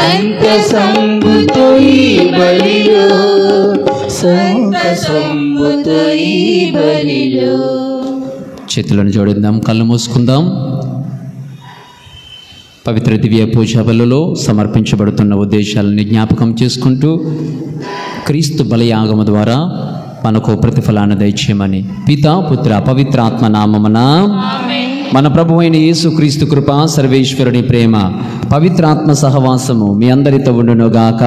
సంతసంబుతో ఈ బలిలో, సంతసంబుతో ఈ బలిలో. చేతులను జోడిద్దాం, కళ్ళు మూసుకుందాం. పవిత్ర దివ్య పూజా బలులో సమర్పించబడుతున్న ఉద్దేశాలని జ్ఞాపకం చేసుకుంటూ క్రీస్తు బలియాగము ద్వారా మనకు ప్రతిఫలాన్ని దయచేయమని పితా పుత్ర పవిత్రాత్మ నామమున మన ప్రభు అయిన యేసు క్రీస్తు కృప, సర్వేశ్వరుని ప్రేమ, పవిత్రాత్మ సహవాసము మీ అందరితో ఉండునుగాక.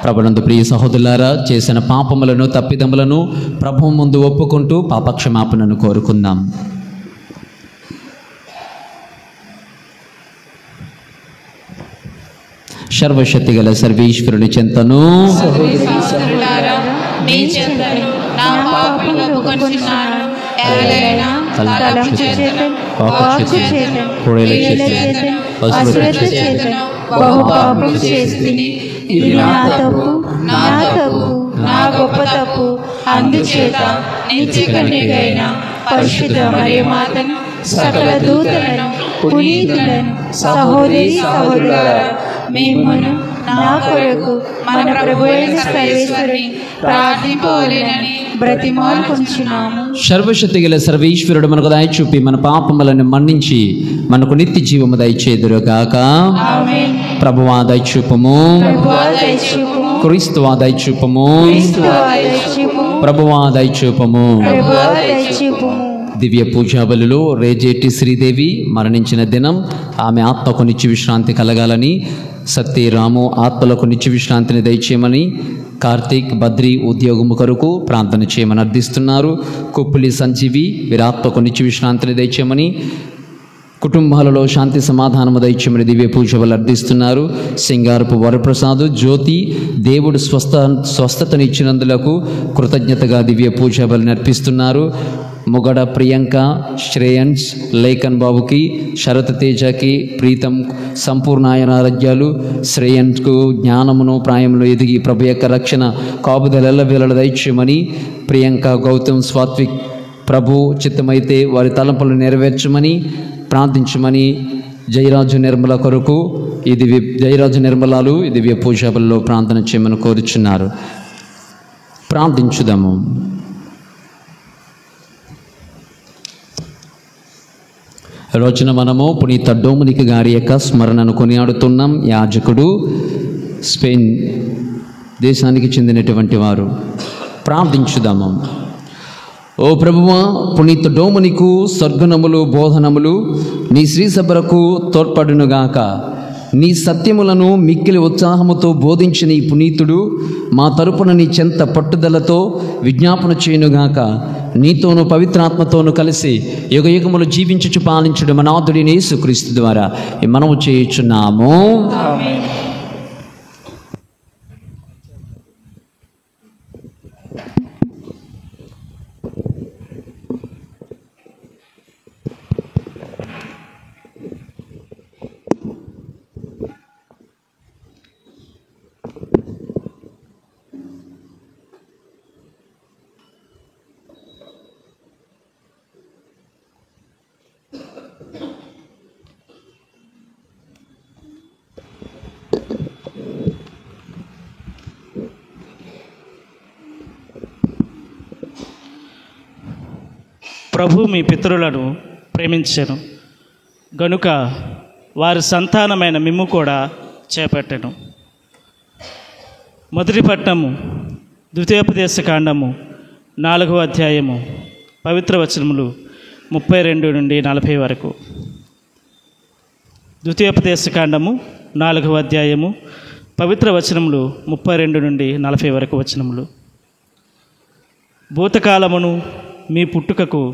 ప్రభునందు ప్రియ సహోదరులారా, చేసిన పాపములను తప్పిదములను ప్రభువు ముందు ఒప్పుకుంటూ పాపక్షమాపణను కోరుకుందాం. సర్వశక్తి గల సర్వేశ్వరుని చెంతను అందుచేత నిత్య కన్యకైన పరిశుద్ధ మరియ మాతను, సకల దూతలను, పునీతులను, సహోదరి సహోదరులారా, మిమ్మును నా కొరకు మన ప్రభువైన సర్వేశ్వరుని ప్రార్థింపవలెనని బ్రతిమాలుకొనుచున్నాము. సర్వశక్తి గల సర్వేశ్వరుడు మనకు దయ చూపి మన పాపములను మన్నించి మనకు నిత్య జీవము దయచేదురుగాక. ఆమేన్. ప్రభువా దయచూపము, ప్రభువా దయచూపుము, క్రీస్తువా దయచూపము, క్రీస్తువా దయచూపుము, ప్రభువా దయచూపము. ప్రభువా దయచూపుము. దివ్య పూజాబలిలో రేజేటి శ్రీదేవి మరణించిన దినం, ఆమె ఆత్మకు నిత్య విశ్రాంతి కలగాలని, సత్యరాము ఆత్మలకు నిత్య విశ్రాంతిని దయచేయమని, కార్తీక్ బద్రి ఉద్యోగము కొరకు ప్రార్థన చేయమని అర్థిస్తున్నారు. కుప్పులి సంజీవి వీరాత్మకు నిత్య విశ్రాంతిని దయచేయమని, కుటుంబాలలో శాంతి సమాధానము దయచేయమని దివ్య పూజలు అర్థిస్తున్నారు. సింగారపు వరప్రసాద్ జ్యోతి దేవుడు స్వస్థతనిచ్చినందులకు కృతజ్ఞతగా దివ్య పూజబలిని అర్పిస్తున్నారు. ముగడ ప్రియాంక, శ్రేయన్స్, లేఖన్ బాబుకి, శరత్ తేజకి, ప్రీతం సంపూర్ణాయనారోగ్యాలు, శ్రేయన్స్కు జ్ఞానమును ప్రాయములో ఎదిగి ప్రభు యొక్క రక్షణ కాపుదల వేళ దయచేయమని, ప్రియాంక గౌతమ్ స్వాత్విక్ ప్రభు చిత్తమైతే వారి తలంపులను నెరవేర్చమని ప్రార్థించమని, జయరాజు నిర్మల కొరకు ఇది జయరాజు నిర్మలాలు ఈ దివ్య పూజాబలిలో ప్రార్థన చేయమని కోరుచున్నారు. ప్రార్థించుదాము. రోజున మనము పునీత డొమినిక్ గారి యొక్క స్మరణను కొనియాడుతున్నాం. యాజకుడు, స్పెయిన్ దేశానికి చెందినటువంటి వారు. ప్రార్థించుదాము. ఓ ప్రభువా, పునీత డొమినికు సద్గుణములు బోధనములు నీ శ్రీసభలకు తోడ్పడునుగాక. నీ సత్యములను మిక్కిలి ఉత్సాహముతో బోధించిన ఈ పునీతుడు మా తరపున నీ చెంత పట్టుదలతో విజ్ఞాపన చేయునుగాక. నీతోనూ పవిత్రాత్మతోనూ కలిసి యుగయుగములు జీవించుచు పాలించుడు మనాథుడి యేసుక్రీస్తు ద్వారా మనము చేయుచున్నాము. ప్రభు మీ పితరులను ప్రేమించెను గనుక వారి సంతానమైన మిమ్ము కూడా చేపట్టెను. మొదటి పట్టణము ద్వితీయోపదేశ కాండము 4వ అధ్యాయము పవిత్ర వచనములు 32 నుండి 40 వరకు. ద్వితీయోపదేశ కాండము 4వ అధ్యాయము పవిత్ర వచనములు 32 నుండి 40 వరకు వచనములు. భూతకాలమును మీ పుట్టుకకు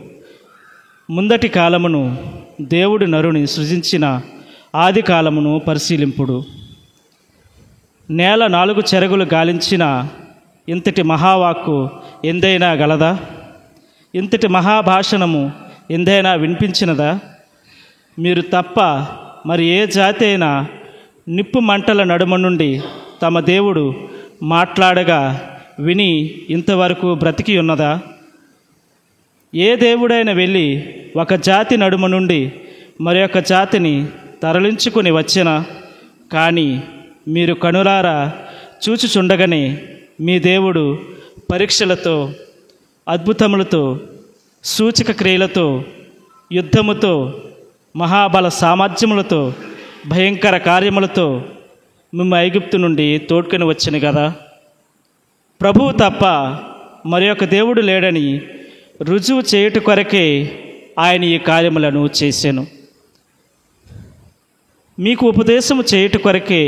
ముందటి కాలమును దేవుడు నరుని సృజించిన ఆది కాలమును పరిశీలింపుడు. నేల 4 చెరగులు గాలించిన ఇంతటి మహావాక్కు ఎందైనా గలదా? ఇంతటి మహాభాషణము ఎందైనా వినిపించినదా? మీరు తప్ప మరి ఏ జాతి అయినా నిప్పు మంటల నడుమ నుండి తమ దేవుడు మాట్లాడగా విని ఇంతవరకు బ్రతికి ఉన్నదా? ఏ దేవుడైనా వెళ్ళి ఒక జాతి నడుమ నుండి మరి ఒక జాతిని తరలించుకుని వచ్చిన కానీ మీరు కనులారా చూచుచుండగానే మీ దేవుడు పరీక్షలతో, అద్భుతములతో, సూచక క్రియలతో, యుద్ధముతో, మహాబల సామర్థ్యములతో, భయంకర కార్యములతో మిమ్ము ఐగుప్తు నుండి తోడ్కొని వచ్చాను కదా. ప్రభువు తప్ప మరి ఒక దేవుడు లేడని రుజువు చేయుట కొరకే ఆయన ఈ కార్యములను చేశాను. మీకు ఉపదేశము చేయుట కొరకే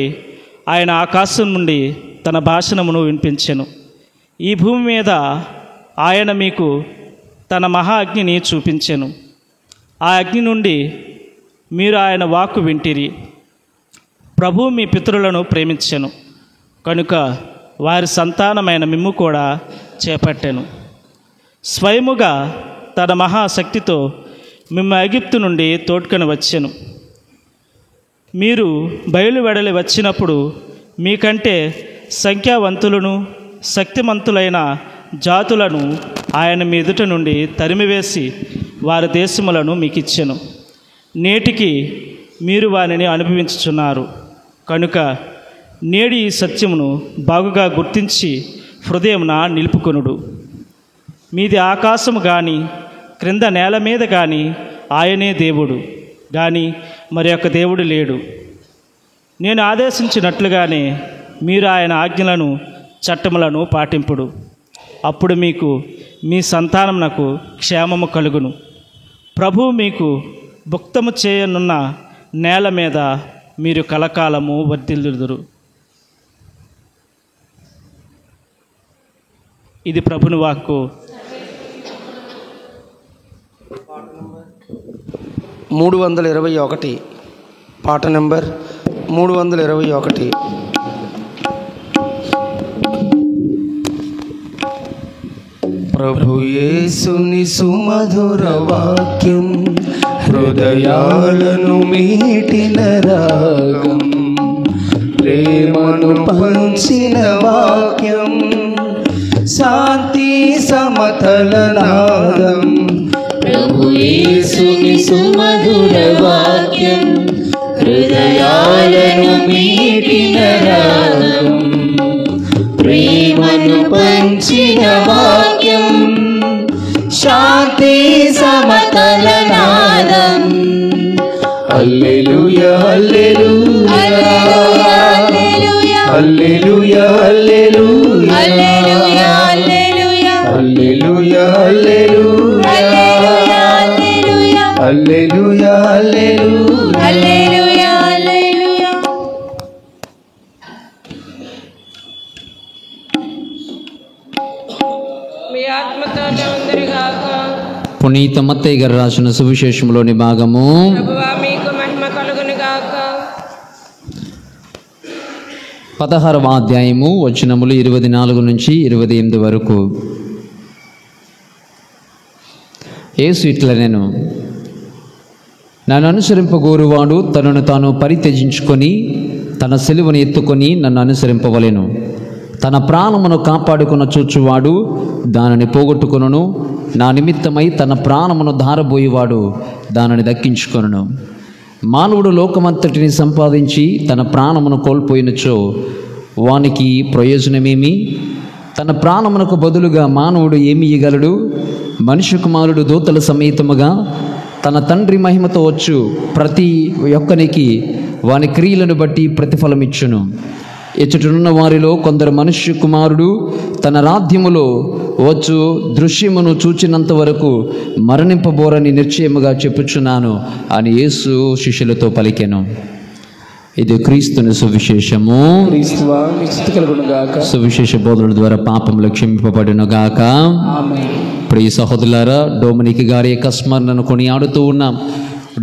ఆయన ఆకాశం నుండి తన భాషణమును వినిపించెను. ఈ భూమి మీద ఆయన మీకు తన మహా అగ్నిని చూపించెను. ఆ అగ్ని నుండి మీరు ఆయన వాక్కు వింటిరి. ప్రభువు మీ పితరులను ప్రేమించెను కనుక వారి సంతానమైన మిమ్ము కూడా చేపట్టెను. స్వయముగా తన మహాశక్తితో మిమ్ము ఐగుప్తు నుండి తోడ్కొని వచ్చెను. మీరు బయలువెడలి వచ్చినప్పుడు మీకంటే సంఖ్యావంతులను, శక్తిమంతులైన జాతులను ఆయన మీ ఎదుట నుండి తరిమివేసి వారి దేశములను మీకు ఇచ్చెను. నేటికి మీరు వారిని అనుభవించుచున్నారు కనుక నేడి ఈ సత్యమును బాగుగా గుర్తించి హృదయమున నిలుపుకొనుడు. మీది ఆకాశము కానీ క్రింద నేల మీద కానీ ఆయనే దేవుడు కానీ మరి యొక్క దేవుడు లేడు. నేను ఆదేశించినట్లుగానే మీరు ఆయన ఆజ్ఞలను, చట్టములను పాటింపుడు. అప్పుడు మీకు మీ సంతానమునకు క్షేమము కలుగును. ప్రభువు మీకు భుక్తము చేయనున్న నేల మీద మీరు కలకాలము వర్ధిల్లుదురు. ఇది ప్రభుని వాక్కు. 321 పాట నెంబర్ 321. ప్రభు యేసుని సుమధుర వాక్యం హృదయాలను మీటిన రాగం, ప్రేమను పంచిన వాక్యం, శాంతి సమతల నాదం. ప్రభు యేసుని సుమధుర వాక్యం హృదయాలను మీటిన రాగం, ప్రేమను పంచిన వాక్యం, శాంతి సమతల నాదం. హల్లెలూయా హల్లెలూయా హల్లెలూయా హల్లెలూయా హల్లెలూయా హల్లెలూయా హల్లెలూయా. మీ ఆత్మతోనే ఉందిగాక. పునీత మత్తయి గారు రాసిన సువిశేషంలోని భాగము. ప్రభువా మీకు మహిమ కలుగును గాక. 16వ అధ్యాయము వచనములు 24 నుంచి 28 వరకు. యేసు ఇట్లా నేను నన్ను అనుసరింపగోరువాడు తనను తాను పరిత్యజించుకొని తన సిలువను ఎత్తుకొని నన్ను అనుసరింపవలెను. తన ప్రాణమును కాపాడుకున్న చూచువాడు దానిని పోగొట్టుకొనును. నా నిమిత్తమై తన ప్రాణమును ధారబోయేవాడు దానిని దక్కించుకొనును. మానవుడు లోకమంతటిని సంపాదించి తన ప్రాణమును కోల్పోయినచో వానికి ప్రయోజనమేమి? తన ప్రాణమునకు బదులుగా మానవుడు ఏమి ఇయ్యగలడు? మనుష్య కుమారుడు దూతల సమేతముగా తన తండ్రి మహిమతో వచ్చు ప్రతి ఒక్కనికి వాని క్రియలను బట్టి ప్రతిఫలమిచ్చును. ఎచ్చటనున్న వారిలో కొందరు మనుష్య కుమారుడు తన రాధ్యములో వచ్చు దృశ్యమును చూచినంత వరకు మరణింపబోరని నిశ్చయముగా చెప్పుచున్నాను అని యేసు శిష్యులతో పలికెను. ఇది క్రీస్తుని సువిశేషము. సువిశేష బోధనల ద్వారా పాపములు క్షమింపబడును గాక. ప్రియ సహోదరులారా, డొమినిక్ గారి యొక్క స్మరణను కొనియాడుతూ ఉన్నాం.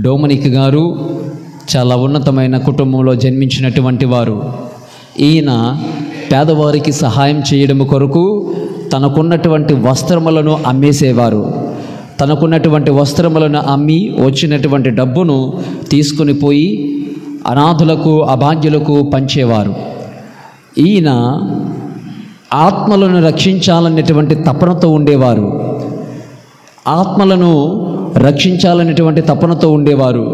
డొమినిక్ గారు చాలా ఉన్నతమైన కుటుంబంలో జన్మించినటువంటి వారు. ఈయన పేదవారికి సహాయం చేయడం కొరకు తనకున్నటువంటి వస్త్రములను అమ్మేసేవారు. తనకున్నటువంటి వస్త్రములను అమ్మి వచ్చినటువంటి డబ్బును తీసుకుని పోయి అనాథులకు, అభాగ్యులకు పంచేవారు. ఈయన ఆత్మలను రక్షించాలనేటువంటి తపనతో ఉండేవారు. ఆత్మలను రక్షించాలనేటువంటి తపనతో ఉండేవారు.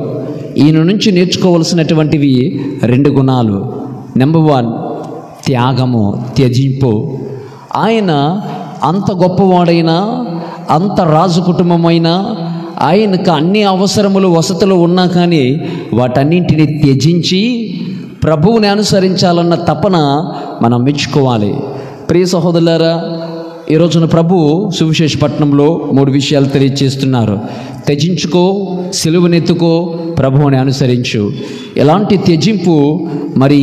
ఈయన నుంచి నేర్చుకోవలసినటువంటివి 2 గుణాలు. నెంబర్ 1 త్యాగము, త్యజింపు. ఆయన అంత గొప్పవాడైనా, అంత రాజు కుటుంబమైనా, ఆయనకు అన్ని అవసరములు వసతులు ఉన్నా కానీ వాటన్నింటినీ త్యజించి ప్రభువుని అనుసరించాలన్న తపన మనం మెచ్చుకోవాలి. ప్రియ సహోదరులారా, ఈ రోజున ప్రభు సువిశేషపట్నంలో 3 విషయాలు తెలియజేస్తున్నారు. త్యజించుకో, సిలువనెత్తుకో, ప్రభువుని అనుసరించు. ఎలాంటి త్యజింపు మరి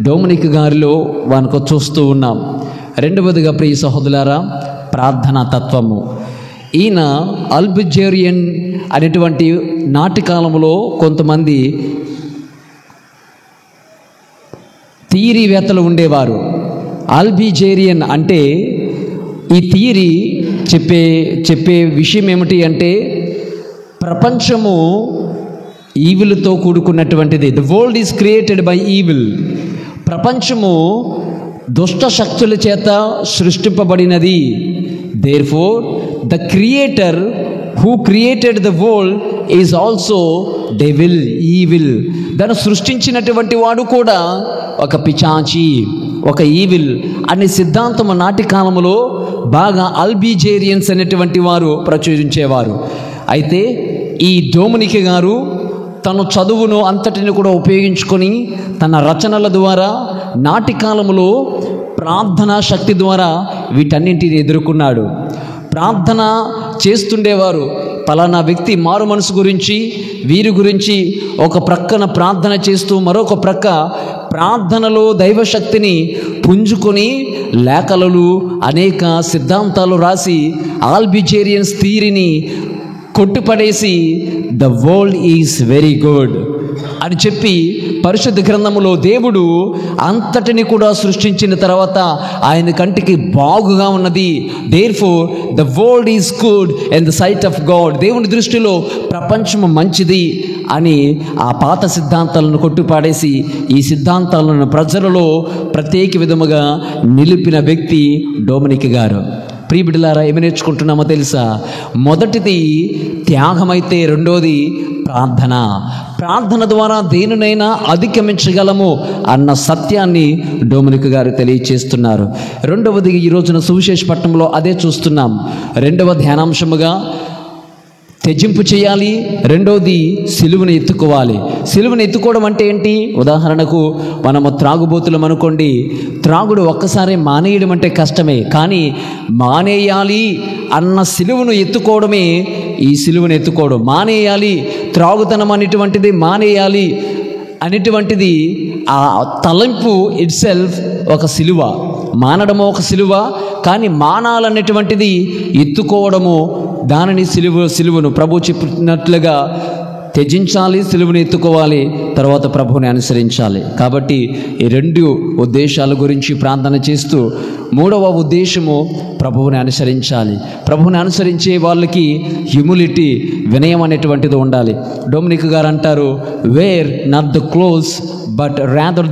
డొమినిక్ గారిలో మనకు చూస్తూ ఉన్నాం. రెండవదిగా ప్రియ సహోదరులారా, ప్రార్థనా తత్వము. ఈయన అల్బిజేరియన్ అనేటువంటి నాటి కాలంలో కొంతమంది థియరీవేత్తలు ఉండేవారు. అల్బిజేరియన్ అంటే ఈ థియరీ చెప్పే విషయం ఏమిటి అంటే ప్రపంచము ఈవిల్తో కూడుకున్నటువంటిది. The world is created by evil. ప్రపంచము దుష్ట శక్తుల చేత సృష్టింపబడినది. Therefore the creator who created the world is also devil, evil. దాన్ని సృష్టించినటువంటి వాడు కూడా ఒక పిచాచి, ఒక ఈవిల్ అనే సిద్ధాంతం నాటి కాలంలో బాగా అల్బిజేరియన్స్ అనేటువంటి వారు ప్రచురించేవారు. అయితే ఈ డొమినిక్ గారు తన చదువును అంతటిని కూడా ఉపయోగించుకొని తన రచనల ద్వారా నాటి కాలంలో ప్రార్థనా శక్తి ద్వారా వీటన్నింటిని ఎదుర్కొన్నాడు. ప్రార్థన చేస్తుండేవారు. పలానా వ్యక్తి మారు మనసు గురించి, వీరి గురించి ఒక ప్రక్కన ప్రార్థన చేస్తూ మరొక ప్రక్క ప్రార్థనలో దైవశక్తిని పుంజుకొని లేఖలు అనేక సిద్ధాంతాలు రాసి ఆల్బిజేరియన్స్ థియరీని కొట్టుపడేసి the world is very good అని చెప్పి పరిశుద్ధ గ్రంథములో దేవుడు అంతటిని కూడా సృష్టించిన తర్వాత ఆయన కంటికి బాగుగా ఉన్నది. Therefore the world is good in the sight of God. దేవుని దృష్టిలో ప్రపంచం మంచిది అని ఆ పాత సిద్ధాంతాలను కొట్టుపాడేసి ఈ సిద్ధాంతాలను ప్రజలలో ప్రత్యేక విధముగా నిలిపిన వ్యక్తి డొమినిక్ గారు. ప్రియబిడ్డలారా, ఏమి నేర్చుకుంటున్నామో తెలుసా? మొదటిది త్యాగమైతే రెండోది ప్రార్థన. ప్రార్థన ద్వారా దేనినైనా అధిగమించగలము అన్న సత్యాన్ని డొమినిక్ గారు తెలియచేస్తున్నారు. రెండవది ఈ రోజున సువిశేషపట్నంలో అదే చూస్తున్నాం. రెండవ ధ్యానాంశముగా త్యజింపు చేయాలి, రెండోది సిలువను ఎత్తుకోవాలి. సిలువను ఎత్తుకోవడం అంటే ఏంటి? ఉదాహరణకు మనము త్రాగుబోతులం అనుకోండి. త్రాగుడు ఒక్కసారి మానేయడం అంటే కష్టమే, కానీ మానేయాలి అన్న సిలువను ఎత్తుకోవడమే ఈ సిలువను ఎత్తుకోవడం. మానేయాలి, త్రాగుతనం అనేటువంటిది మానేయాలి అనేటువంటిది ఆ తలంపు ఇట్ సెల్ఫ్ ఒక సిలువ. మానడము ఒక సిలువ, కానీ మానాలనేటువంటిది ఎత్తుకోవడము, దానిని సిలువను ప్రభు చెప్పినట్లుగా త్యజించాలి, సిలువను ఎత్తుకోవాలి, తర్వాత ప్రభువుని అనుసరించాలి. కాబట్టి ఈ 2 ఉద్దేశాల గురించి ప్రార్థన చేస్తూ మూడవ ఉద్దేశము ప్రభువుని అనుసరించాలి. ప్రభువుని అనుసరించే వాళ్ళకి హ్యూమిలిటీ, వినయం అనేటువంటిది ఉండాలి. డొమినిక్ గారు అంటారు, wear not the clothes but rather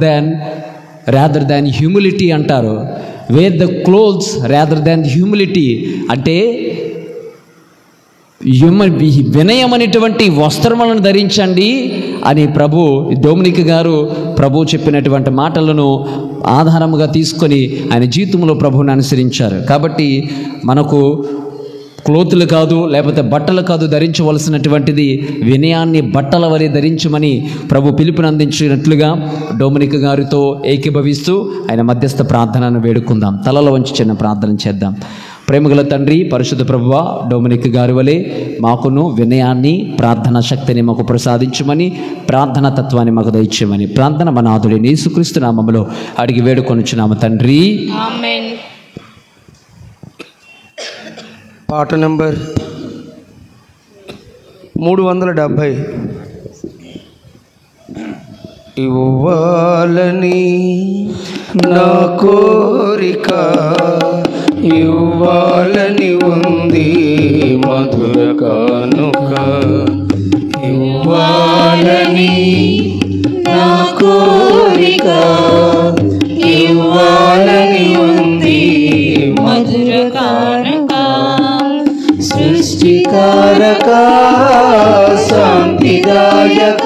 than humility అంటారు. Wear the clothes rather than humility అంటే వినయం అనేటువంటి వస్త్రములను ధరించండి అని డొమినిక్ గారు ప్రభు చెప్పినటువంటి మాటలను ఆధారముగా తీసుకొని ఆయన జీవితంలో ప్రభువుని అనుసరించారు. కాబట్టి మనకు క్లోతులు కాదు, లేకపోతే బట్టలు కాదు ధరించవలసినటువంటిది, వినయాన్ని బట్టల వలె ధరించమని ప్రభు పిలుపునందించినట్లుగా డొమినిక్ గారితో ఏకీభవిస్తూ ఆయన మధ్యస్థ ప్రార్థనను వేడుకుందాం. తలలో వంచి చిన్న ప్రార్థన చేద్దాం. ప్రేమగల తండ్రి, పరిశుద్ధ ప్రభువా, డొమినిక్ గారి వలె మాకును వినయాన్ని, ప్రార్థనా శక్తిని మాకు ప్రసాదించమని, ప్రార్థనా తత్వాన్ని మాకు దయచేయమని ప్రార్థన మన నాథుడైన యేసుక్రీస్తు నామములో అడిగి వేడుకొనుచున్నాము తండ్రి, ఆమేన్. పాట నంబర్ 370. ఇవ్వాలని నా కోరిక, ఇవ్వాలని ఉంది మధుర కానుక. ఇవ్వాలని నా కోరిక, ఇవ్వాలని ఉంది మధుర కానుక. సృష్టికారక, శాంతిదాయక,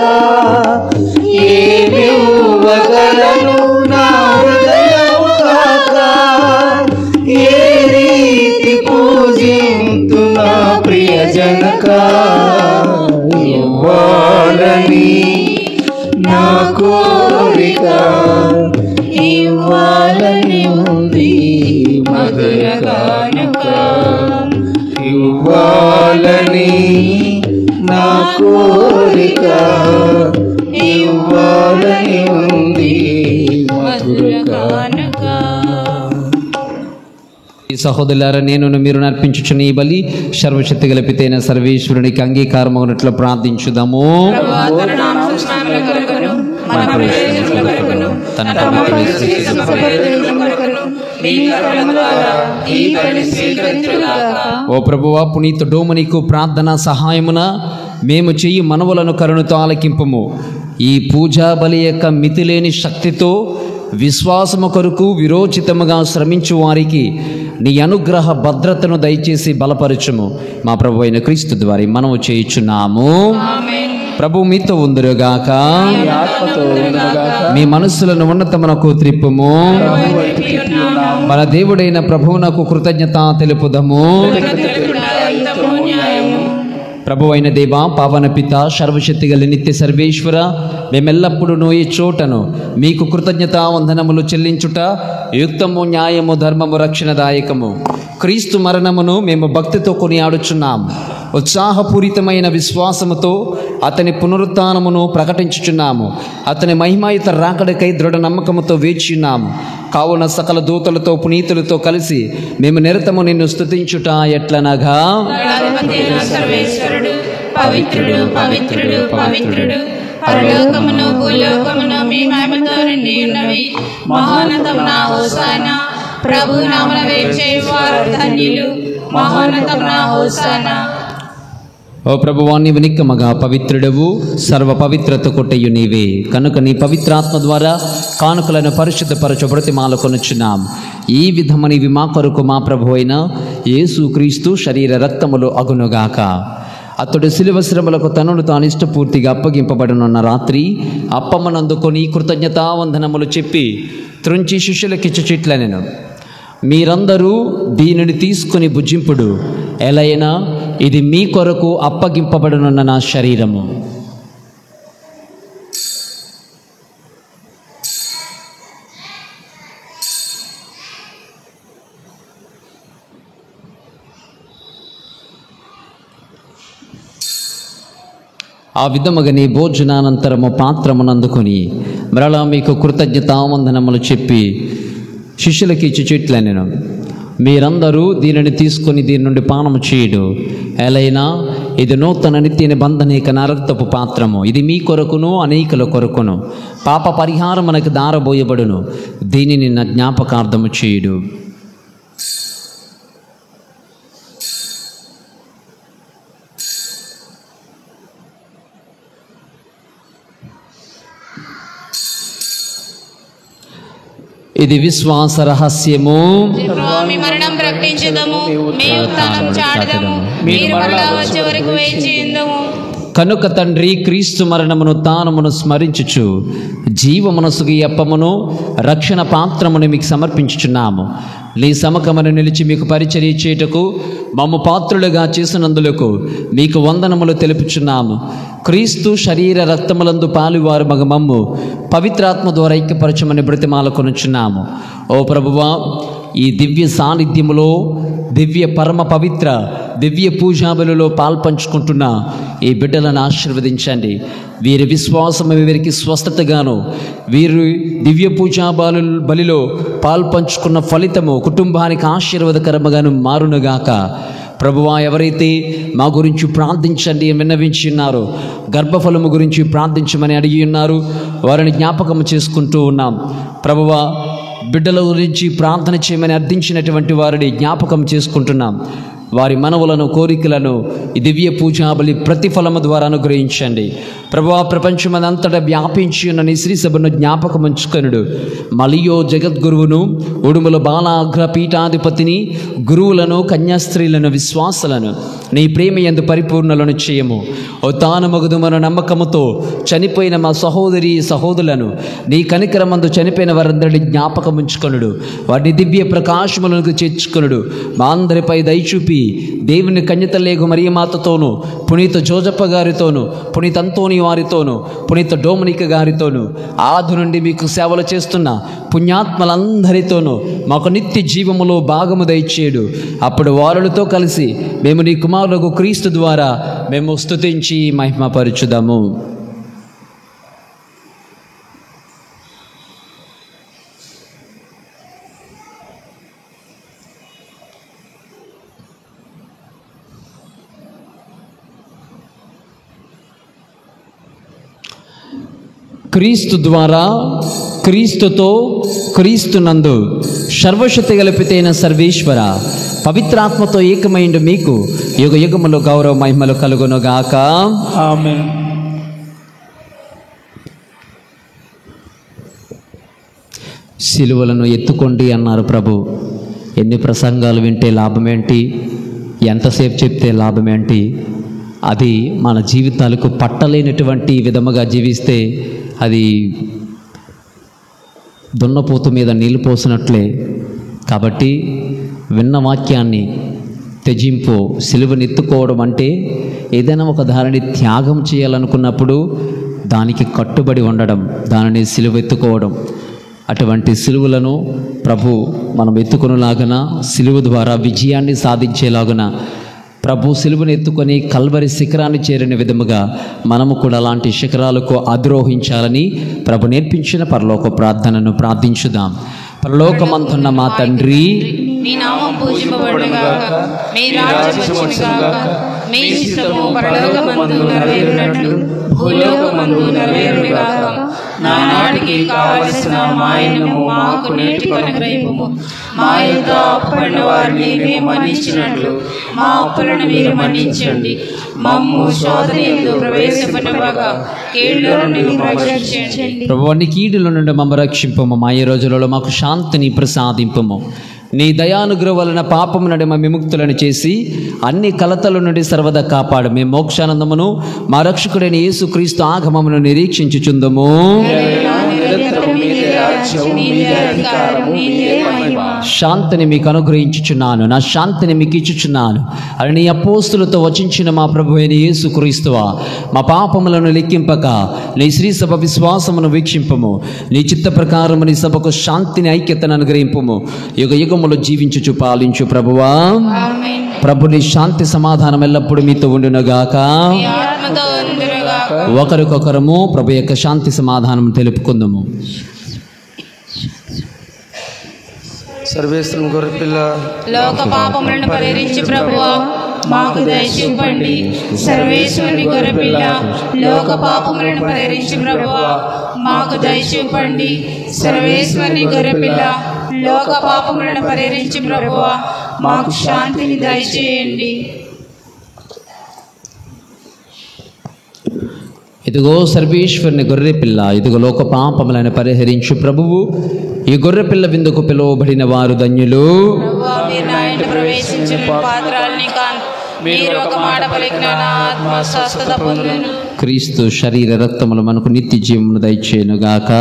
నా కోరిక ఇవ్వాలని ఉంది మధుర కానుక ఇవ్వాలని నా కోరిక ఇవ్వాలని ఉంది మధుర కానుక. సహోదరులారా, నేను మీరు నర్పించుచున్న ఈ బలి సర్వశక్తి గలపితైన సర్వేశ్వరునికి అంగీకారమగునట్లు ప్రార్థించుదాము. ఓ ప్రభువా, పునీత డోమనికు ప్రార్థన సహాయమున మేము చెయ్యి మనవులను కరుణతో ఆలకింపము. ఈ పూజా బలి యొక్క మితిలేని శక్తితో విశ్వాసము కొరకు విరోచితముగా శ్రమించు వారికి నీ అనుగ్రహ భద్రతను దయచేసి బలపరచుము. మా ప్రభు అయిన క్రీస్తు ద్వారా మనము చేయుచున్నాము. ప్రభు మీతో ఉందురుగాక, మీ మనస్సులను ఉన్నతమునకు త్రిప్పుము. మన దేవుడైన ప్రభువునకు కృతజ్ఞత తెలుపుదము. ప్రభు అయిన దేవా, పావన పిత, సర్వశక్తి గల నిత్య సర్వేశ్వర, మేమెల్లప్పుడూ ఈ చోటను మీకు కృతజ్ఞత వందనములు చెల్లించుట యుక్తము, న్యాయము, ధర్మము, రక్షణదాయకము. క్రీస్తు మరణమును మేము భక్తితో కొనియాడుచున్నాం. ఉత్సాహపూరితమైన విశ్వాసముతో అతని పునరుత్థానమును ప్రకటించుచున్నాము. అతని మహిమాయుత రాకడకై దృఢ నమ్మకముతో వేచిన్నాము. కావున సకల దూతలతో పునీతులతో కలిసి మేము నిరతము నిన్ను స్తుతించుట ఎట్లనగా, సర్వేశ్వరుడు పవిత్రుడు పవిత్రుడు పవిత్రుడు, పరలోకమును భూలోకమును మీ మహిమతో నిండి ఉన్నవి. మహోన్నతమున హోసానా, ప్రభు నామమున వేచేవారు ధన్యులు. మహోన్నతమున హోసానా. ఓ ప్రభువా, నీవు నిక్కమగా పవిత్రుడవు, సర్వ పవిత్రత కొట్టయు నీవే. కనుక నీ పవిత్రాత్మ ద్వారా కానుకలను పరిశుద్ధపరచు బ్రతిమాల కొనుచున్నాం. ఈ విధమనివి మా కొరకు మా ప్రభు అయిన యేసు క్రీస్తు శరీర రక్తములు అగునుగాక. అతడు శిలువ శ్రమలకు తనను తాను ఇష్టపూర్తిగా అప్పగింపబడనున్న రాత్రి అప్పమ్మనందుకొని కృతజ్ఞతావందనములు చెప్పి త్రుంచి శిష్యులకిచ్చుచిట్లనెను, మీరందరూ దీనిని తీసుకుని భుజింపుడు. ఎలైనా ఇది మీ కొరకు అప్పగింపబడనున్న నా శరీరము. ఆ విధముగానే భోజనానంతరము పాత్రమునందుకొని మరలా మీకు కృతజ్ఞతావందనములు చెప్పి శిష్యులకి ఇచ్చుచిట్లనెను, మీరందరూ దీనిని తీసుకొని దీని నుండి పానము చేయుడు. ఎలైనా ఇది నూతన నిత్య నిబంధన నా రక్తపు పాత్రము. ఇది మీ కొరకును అనేకుల కొరకును పాప పరిహారమునకు దారబోయబడును. దీనిని నా జ్ఞాపకార్థము చేయుడు. ఇది విశ్వాస రహస్యము. మీ మరణం ప్రకటించుదము, మీ ఉత్థానం చాటుదము, మీరు మరలా వచ్చే వరకు వేచి ఉందుము. కనుక తండ్రి, క్రీస్తు మరణమును తానమును స్మరించుచు జీవమనసుకి అప్పమును రక్షణ పాత్రమును మీకు సమర్పించుచున్నాము. నీ సమకమను నిలిచి మీకు పరిచర్య చేయుటకు మమ్ము పాత్రులుగా చేసినందులకు మీకు వందనములు తెలుపుచున్నాము. క్రీస్తు శరీర రక్తములందు పాలువారు మగ మమ్ము పవిత్రాత్మ ద్వారా ఐక్యపరచమని బ్రతిమాల కొనుచున్నాము. ఓ ప్రభువా, ఈ దివ్య సాన్నిధ్యములో దివ్య పరమ పవిత్ర దివ్య పూజాబలిలో పాల్పంచుకుంటున్న ఈ బిడ్డలను ఆశీర్వదించండి. వీరి విశ్వాసము వీరికి స్వస్థతగాను, వీరు దివ్య బలిలో పాల్పంచుకున్న ఫలితము కుటుంబానికి ఆశీర్వాదకరముగాను మారునుగాక. ప్రభువా, ఎవరైతే మా గురించి ప్రార్థించండి విన్నవించి ఉన్నారో, గర్భఫలము గురించి ప్రార్థించమని అడిగి ఉన్నారు, వారిని జ్ఞాపకం చేసుకుంటూ ఉన్నాం. ప్రభువా, బిడ్డల గురించి ప్రార్థన చేయమని అర్థించినటువంటి వారిని జ్ఞాపకం చేసుకుంటున్నాం. వారి మనవులను, కోరికలను ఈ దివ్య పూజాబలి ప్రతిఫలము ద్వారా అనుగ్రహించండి. ప్రభువా, ప్రపంచమంతటా వ్యాపించి ఉన్న నీ శ్రీ సభను జ్ఞాపకం ఉంచుకొనుడు. మలియో జగద్గురువును, ఉడుముల బాలాగ్ర పీఠాధిపతిని, గురువులను, కన్యాస్త్రీలను, విశ్వాసులను నీ ప్రేమ యందు పరిపూర్ణలను చేయము. ఓ తానమగుదు మన నమ్మకముతో చనిపోయిన మా సహోదరులను నీ కనికరమందు చనిపోయిన వారందరినీ జ్ఞాపకం ఉంచుకొనుడు. వారిని దివ్య ప్రకాశములకు చేర్చుకొనుడు. మా అందరిపై దయచూపి నుండి దేవుని కన్యతలేగు మరియమాతతోనూ, పునీత జోజప్ప గారితోనూ, పునీత అంతోని వారితోనూ, పునీత డోమినిక్ గారితోనూ, ఆది నుండి మీకు సేవలు చేస్తున్న పుణ్యాత్మలందరితోనూ మాకు నిత్య జీవములో భాగము దయచేయడు. అప్పుడు వారులతో కలిసి మేము నీ కుమారులకు క్రీస్తు ద్వారా మేము స్తుతించి మహిమపరచుదాము. క్రీస్తు ద్వారా, క్రీస్తుతో, క్రీస్తునందు సర్వశక్తి గలపితైన సర్వేశ్వర పవిత్రాత్మతో ఏకమైండు మీకు యుగ యుగములు గౌరవ మహిమలు కలుగునుగాక. ఆమేన్. సిలువలను ఎత్తుకోండి అన్నారు ప్రభు. ఎన్ని ప్రసంగాలు వింటే లాభమేంటి, ఎంతసేపు చెప్తే లాభమేంటి? అది మన జీవితాలకు పట్టలేనటువంటి విధముగా జీవిస్తే అది దున్నపోతు మీద నీళ్ళు పోసినట్లే. కాబట్టి విన్న వాక్యాన్ని త్యజింపు. సిలువను ఎత్తుకోవడం అంటే ఏదైనా ఒక దానిని త్యాగం చేయాలనుకున్నప్పుడు దానికి కట్టుబడి ఉండడం, దానిని సిలువ ఎత్తుకోవడం. అటువంటి సిలువలను ప్రభు మనం ఎత్తుకొనులాగున, సిలువ ద్వారా విజయాన్ని సాధించేలాగున ప్రభు సిలువను ఎత్తుకొని కల్వరి శిఖరాన్ని చేరిన విధముగా మనము కూడా అలాంటి శిఖరాలకు అధిరోహించాలని ప్రభు నేర్పించిన పరలోక ప్రార్థనను ప్రార్థించుదాం. పరలోకమందున్న మా తండ్రి, మీ నామం పూజింపబడుగాక, మీ రాజ్యం వచ్చుగాక, మీ ఇష్టము పరలోకమందు నెరవేరునట్లు భూలోకమందు నెరవేరుగాక. నానాటికి కావలసిన మాయనము మాకు నేటికి అనుగ్రహింపుము. మా యొక్క అప్పుపడిన వారిని మేము మన్నించినట్లు మా అప్పులను మీరు మన్నించండి. మమ్ము శోధన యందు ప్రవేశపెట్టగా కీడులో నుండి రక్షించండి. ప్రభువు అన్ని కీడుల నుండి మమ్మ రక్షింపము. మా ఈ రోజులలో మాకు శాంతిని ప్రసాదింపము. నీ దయానుగ్రహం వలన పాపము నుండి మా విముక్తులను చేసి అన్ని కలతల నుండి సర్వదా కాపాడు. మేము మోక్షానందమును మా రక్షకుడైన యేసు క్రీస్తు ఆగమమును నిరీక్షించుచుందము. శాంతిని మీకు అనుగ్రహించుచున్నాను, నా శాంతిని మీకు ఇచ్చుచున్నాను అని నీ అపోస్తులతో వచించిన మా ప్రభు అయిన యేసు క్రీస్తువా, మా పాపములను లెక్కింపక నీ శ్రీ సభ విశ్వాసమును వీక్షింపము. నీ చిత్త ప్రకారము నీ సభకు శాంతిని, ఐక్యతను అనుగ్రహింపము. యుగ యుగములు జీవించుచు పాలించు ప్రభువా. ప్రభుని శాంతి సమాధానం ఎల్లప్పుడూ మీతో ఉండునుగాక. ఒకరికొకరము ప్రభు యొక్క శాంతి సమాధానం తెలుపుకుందాము. సర్వేశ్వరం గొర్రెపిల్ల, లోక పాపములను పరిహరించి ప్రభువా మాకు దయచూపండి. సర్వేశ్వరుని గొర్రెపిల్ల, లోక పాపములను పరిహరించి ప్రభువా మాకు దయచూపండి. సర్వేశ్వరుని గొర్రెపిల్ల, లోక పాపములను పరిహరించి ప్రభువా మాకు శాంతిని దయచేయండి. ఇదిగో సర్వేశ్వరుని గొర్రెపిల్ల, ఇదిగో లోక పాపములను పరిహరించు ప్రభువు. ఈ గొర్రెపిల్ల విందుకు పిలువబడిన వారు ధన్యులు. ప్రభువా, మీరు నా ఇంట ప్రవేశించిన పాత్రల్ని కాను. మీరు ఒక మాట పలికిన నా ఆత్మ స్వస్థత పొందును. క్రీస్తు శరీర రక్తములు మనకు నిత్య జీవమును దయచేయునుగాక.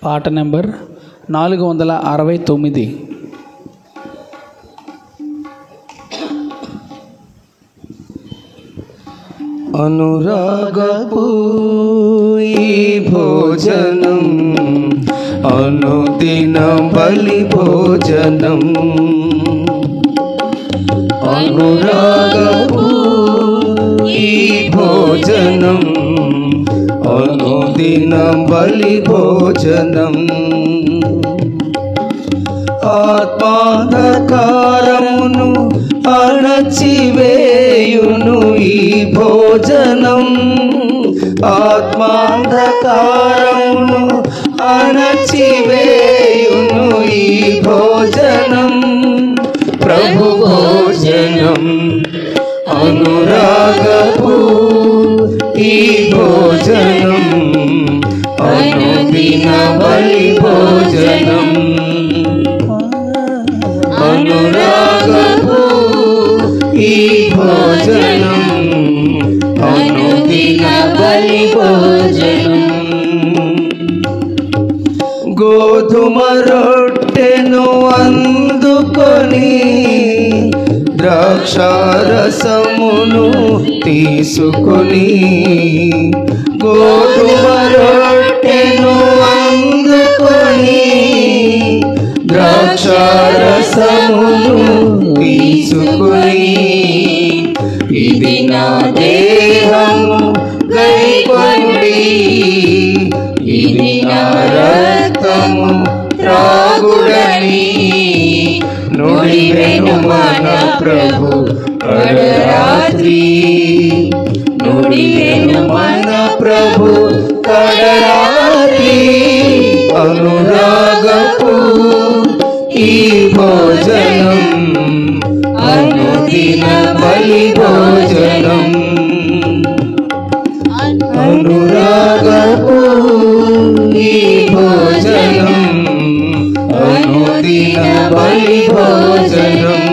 పాట నెంబర్ 469. అనురాగపు ఈ భోజనం అనుదిన బలి భోజనం, అనురాగపు ఈ భోజనం అనుదిన బలి భోజనం, ఆత్మాంధకారమును అణచివేయును ఈ భోజనం, ఆత్మాంధకారమును అణచివేయును ఈ భోజనం, ప్రభు భోజనం అనురాగపు ఈ భోజనం అనుదిన బలి భోజనం, అనురాగపు ఈ భోజనం అనుదిన బలి భోజనం. గోధుమ రొట్టెను అందుకొని ద్రాక్షారసమును తీసుకొని, గోధుమ రొట్టెను అందుకొని ద్రాక్షారసమును తీసుకొని, ఇది నా దేహము గైకొనుడి, ఇది నా రక్తము త్రాగుడని నుడివెను మన ప్రభు కడరాత్రి, నుడివెను మన ప్రభు కడరాత్రి, అనురాగపు ఈ భోజనం అనుదిన బలి భోజనం, అనురాగపు ఈ భోజనం అనుదిన బలి భోజనం.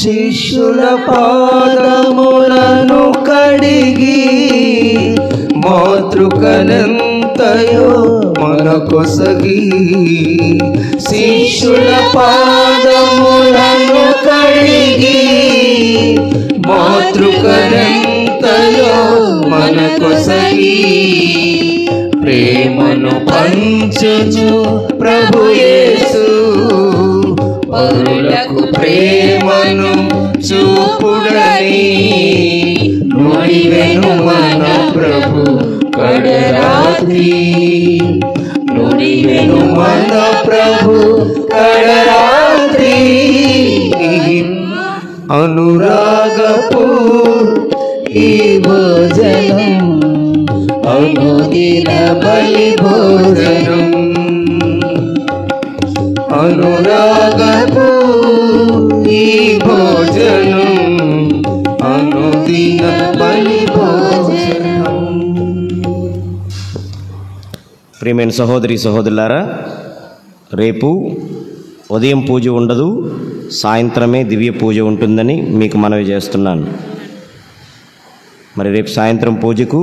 శిష్యుల పాదములను కడిగి మాతృకనంతయో మనకొసగి, శిష్యుల పాదములను కడిగి మాతృకనంతయో మనకొసగి, ప్రేమను పంచుచు ప్రభు యేసు పరులకు ప్రేమను చూపుడని నుడివెను మన ప్రభు కడరాత్రి, నుడివెను మన ప్రభు కడరాత్రి, అనురాగపు ఈ భోజనం అనుదిన బలి భోజనం, అనురాగపు ఈ భోజనం అనుదిన బలి భోజనం. ప్రియమైన సహోదరి సహోదరులారా, రేపు ఉదయం పూజ ఉండదు, సాయంత్రమే దివ్య పూజ ఉంటుందని మీకు మనవి చేస్తున్నాను. మరి రేపు సాయంత్రం పూజకు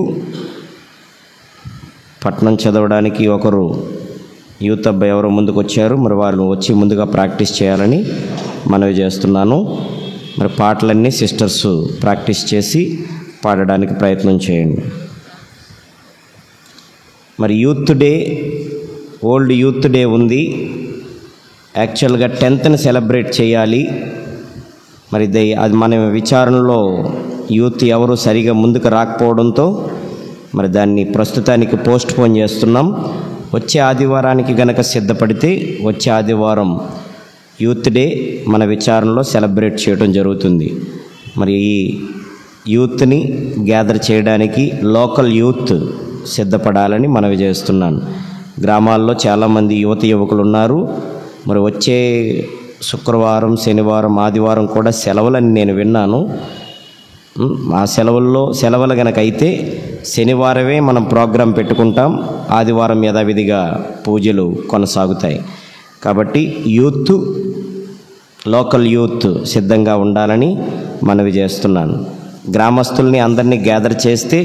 పట్నం చదవడానికి ఒకరు యూత్ అబ్బాయి ఎవరో ముందుకు వచ్చారు. మరి వాళ్ళు వచ్చి ముందుగా ప్రాక్టీస్ చేయాలని మనవి చేస్తున్నాను. మరి పాటలన్నీ సిస్టర్స్ ప్రాక్టీస్ చేసి పాడడానికి ప్రయత్నం చేయండి. మరి youth day, old youth day ఉంది. యాక్చువల్గా 10th సెలబ్రేట్ చేయాలి. మరి అది మన విచారణలో యూత్ ఎవరు సరిగా ముందుకు రాకపోవడంతో మరి దాన్ని ప్రస్తుతానికి పోస్ట్ పోన్ చేస్తున్నాం. వచ్చే ఆదివారానికి గనక సిద్ధపడితే వచ్చే ఆదివారం యూత్ డే మన విచారణలో సెలబ్రేట్ చేయడం జరుగుతుంది. మరి ఈ యూత్ని గ్యాదర్ చేయడానికి లోకల్ యూత్ సిద్ధపడాలని మనవి చేస్తున్నాను. గ్రామాల్లో చాలామంది యువకులు ఉన్నారు. మరి వచ్చే శుక్రవారం, శనివారం, ఆదివారం కూడా సెలవులని నేను విన్నాను. ఆ సెలవులు గనక అయితే శనివారమే మనం ప్రోగ్రాం పెట్టుకుంటాం, ఆదివారం యథావిధిగా పూజలు కొనసాగుతాయి. కాబట్టి లోకల్ యూత్ సిద్ధంగా ఉండాలని మనవి చేస్తున్నాను. గ్రామస్తుల్ని అందరినీ గ్యాదర్ చేస్తే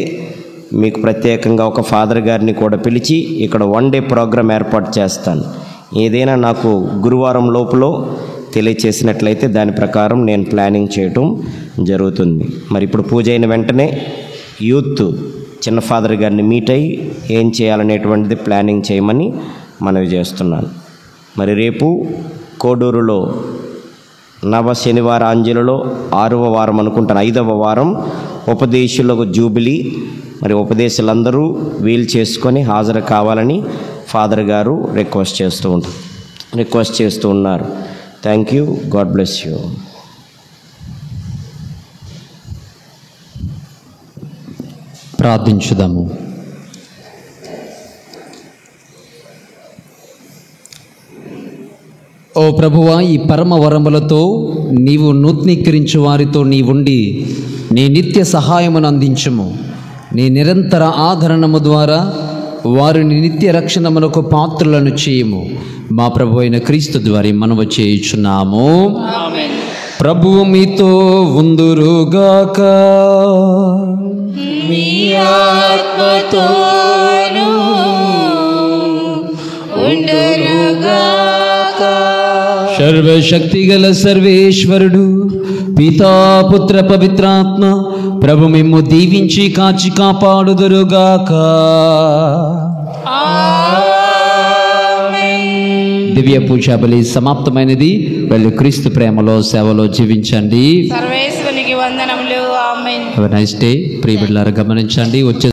మీకు ప్రత్యేకంగా ఒక ఫాదర్ గారిని కూడా పిలిచి ఇక్కడ 1 డే ప్రోగ్రాం ఏర్పాటు చేస్తాను. ఏదైనా నాకు గురువారం లోపల తెలియచేసినట్లయితే దాని ప్రకారం నేను ప్లానింగ్ చేయటం జరుగుతుంది. మరి ఇప్పుడు పూజ అయిన వెంటనే యూత్ చిన్న ఫాదర్ గారిని మీట్ అయ్యి ఏం చేయాలనేటువంటిది ప్లానింగ్ చేయమని మనవి చేస్తున్నాను. మరి రేపు కోడూరులో నవ శనివారాంజలిలో 6వ వారం అనుకుంటాను, 5వ వారం ఉపదేశులకు జూబిలీ. మరి ఉపదేశాలందరూ వీలు చేసుకొని హాజరు కావాలని ఫాదర్ గారు రిక్వెస్ట్ చేస్తూ ఉన్నారు. Thank you. God bless you. ప్రార్థించుదాము. ఓ ప్రభువా, ఈ పరమ వరములతో నీవు నూతనీకరించు వారితో నీవుండి నీ నిత్య సహాయమును అందించుము. నీ నిరంతర ఆదరణము ద్వారా వారిని నిత్య రక్షణమునకు పాత్రులను చేయము. మా ప్రభు అయిన క్రీస్తు ద్వారా మనవి చేయుచున్నాము. ప్రభువు మీతో ఉందురుగాక. మీ ఆత్మతోనూ ఉండునుగాక. సర్వశక్తిగల సర్వేశ్వరుడు పితా పుత్ర పవిత్రాత్మ ప్రభు మిమ్ము దీవించి కాచి కాపాడుదురుగాక. దివ్య పూజా బలి సమాప్తమైనది. వెళ్ళి క్రీస్తు ప్రేమలో సేవలో జీవించండి. సర్వేశ్వరునికి వందనములు. ఆమేన్. Have a nice day. ప్రియ బిడ్డలారా గమనించండి, వచ్చే